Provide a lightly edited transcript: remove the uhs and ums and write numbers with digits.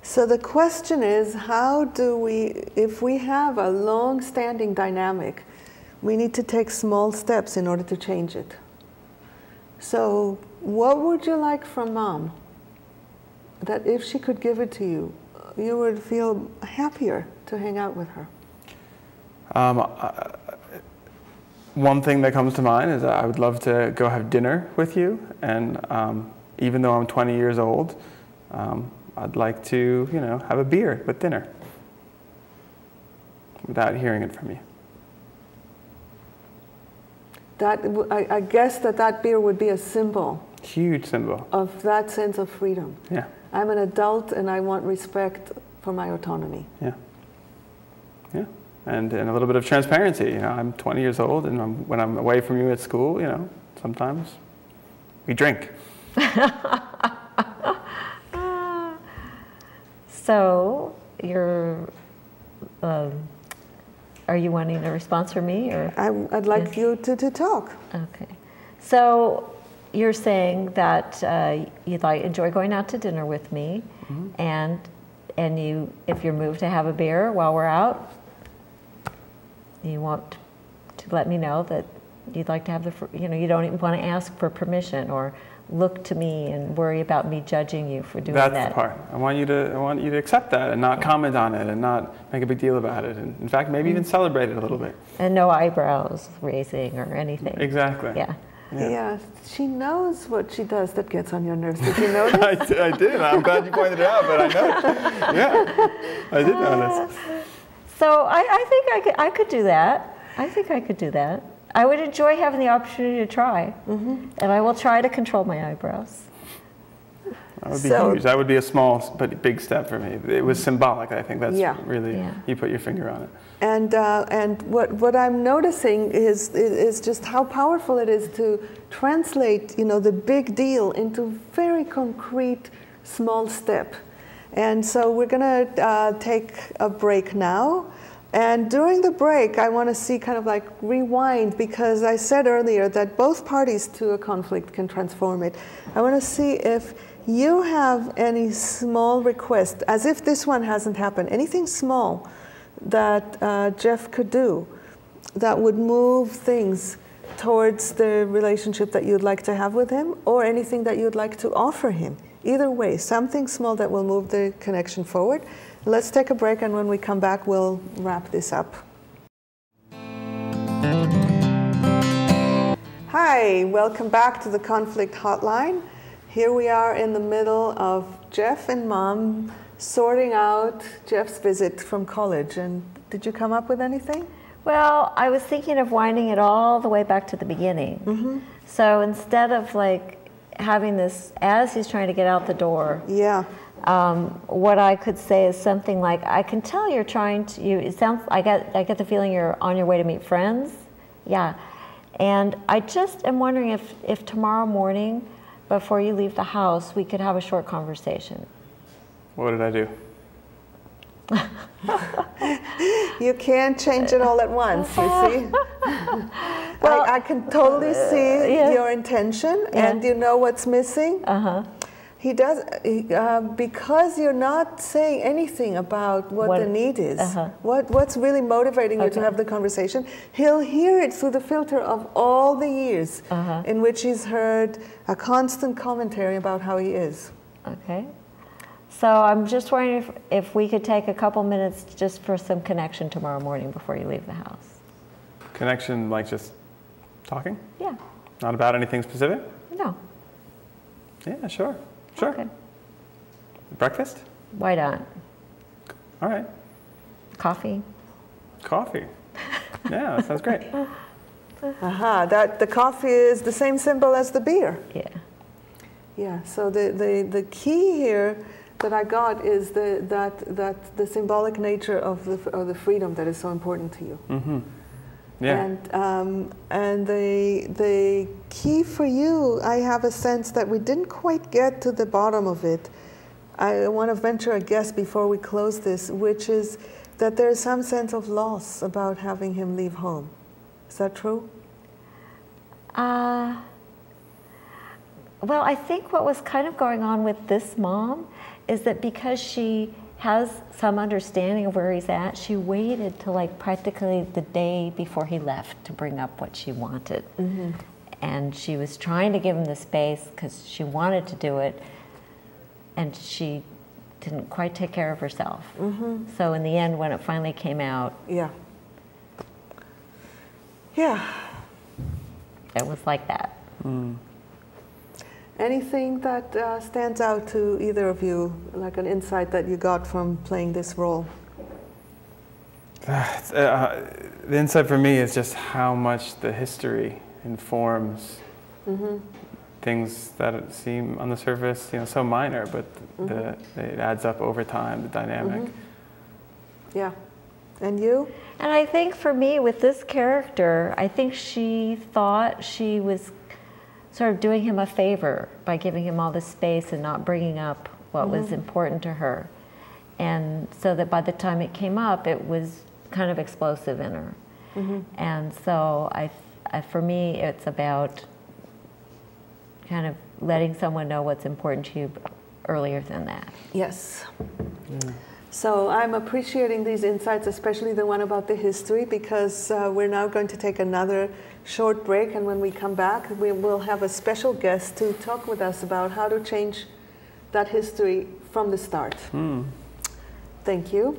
So the question is, how do we, if we have a long-standing dynamic, we need to take small steps in order to change it. So what would you like from Mom? That if she could give it to you, you would feel happier to hang out with her. One thing that comes to mind is I would love to go have dinner with you, and even though I'm 20 years old, I'd like to, have a beer with dinner without hearing it from you. I guess that beer would be a symbol. Huge symbol. Of that sense of freedom. Yeah. I'm an adult and I want respect for my autonomy. Yeah. Yeah. And a little bit of transparency. I'm 20 years old, and when I'm away from you at school, sometimes we drink. So are you wanting a response from me, or? I'd like you to talk. Okay. So you're saying that you'd enjoy going out to dinner with me, and if you're moved to have a beer while we're out, you want to let me know that you'd like to have you don't even want to ask for permission or look to me and worry about me judging you for doing that. That's the part. I want you to accept that and not comment on it and not make a big deal about it. And in fact, maybe even celebrate it a little bit. And no eyebrows raising or anything. Exactly. Yeah. Yeah, she knows what she does that gets on your nerves. Did you notice? I did. I'm glad you pointed it out, but I know. Yeah, I did notice. So I think I could do that. I think I could do that. I would enjoy having the opportunity to try, and I will try to control my eyebrows. That would be huge. That would be a small but big step for me. It was symbolic. I think that's really, you put your finger on it. And what I'm noticing is just how powerful it is to translate, the big deal into very concrete small step. And so we're going to take a break now. And during the break, I want to see kind of like rewind, because I said earlier that both parties to a conflict can transform it. I want to see if you have any small request, as if this one hasn't happened, anything small that Jeff could do that would move things towards the relationship that you'd like to have with him, or anything that you'd like to offer him. Either way, something small that will move the connection forward. Let's take a break, and when we come back, we'll wrap this up. Hi, welcome back to the Conflict Hotline. Here we are in the middle of Jeff and Mom sorting out Jeff's visit from college. And did you come up with anything? Well, I was thinking of winding it all the way back to the beginning. So instead of having this as he's trying to get out the door, what I could say is something like, I can tell you're trying to, it sounds, I get the feeling you're on your way to meet friends. Yeah. And I just am wondering if tomorrow morning, before you leave the house, we could have a short conversation. What did I do? You can't change it all at once, you see. Well, I can totally see your intention, and you know what's missing? He does, because you're not saying anything about what the need is, what's really motivating you to have the conversation. He'll hear it through the filter of all the years in which he's heard a constant commentary about how he is. Okay. So I'm just wondering if we could take a couple minutes just for some connection tomorrow morning before you leave the house. Connection, like just talking? Yeah. Not about anything specific? No. Yeah, sure. Sure. Okay. Breakfast? Why not? All right. Coffee? Coffee. Yeah, that sounds great. That the coffee is the same symbol as the beer. Yeah. Yeah, so the key here that I got is that the symbolic nature of the freedom that is so important to you. Yeah. And the key for you, I have a sense that we didn't quite get to the bottom of it. I want to venture a guess before we close this, which is that there's some sense of loss about having him leave home. Is that true? Well, I think what was kind of going on with this mom is that because she has some understanding of where he's at, she waited till like practically the day before he left to bring up what she wanted. Mm-hmm. And she was trying to give him the space because she wanted to do it, and she didn't quite take care of herself. Mm-hmm. So in the end, when it finally came out, yeah, it was like that. Mm. Anything that stands out to either of you, like an insight that you got from playing this role? The insight for me is just how much the history informs things that seem on the surface, so minor, but it adds up over time, the dynamic. Yeah. And you? And I think for me, with this character, I think she thought she was sort of doing him a favor by giving him all this space and not bringing up what was important to her. And so that by the time it came up, it was kind of explosive in her. And so for me, it's about kind of letting someone know what's important to you earlier than that. Yes. So I'm appreciating these insights, especially the one about the history, because we're now going to take another short break, and when we come back, we will have a special guest to talk with us about how to change that history from the start. Thank you.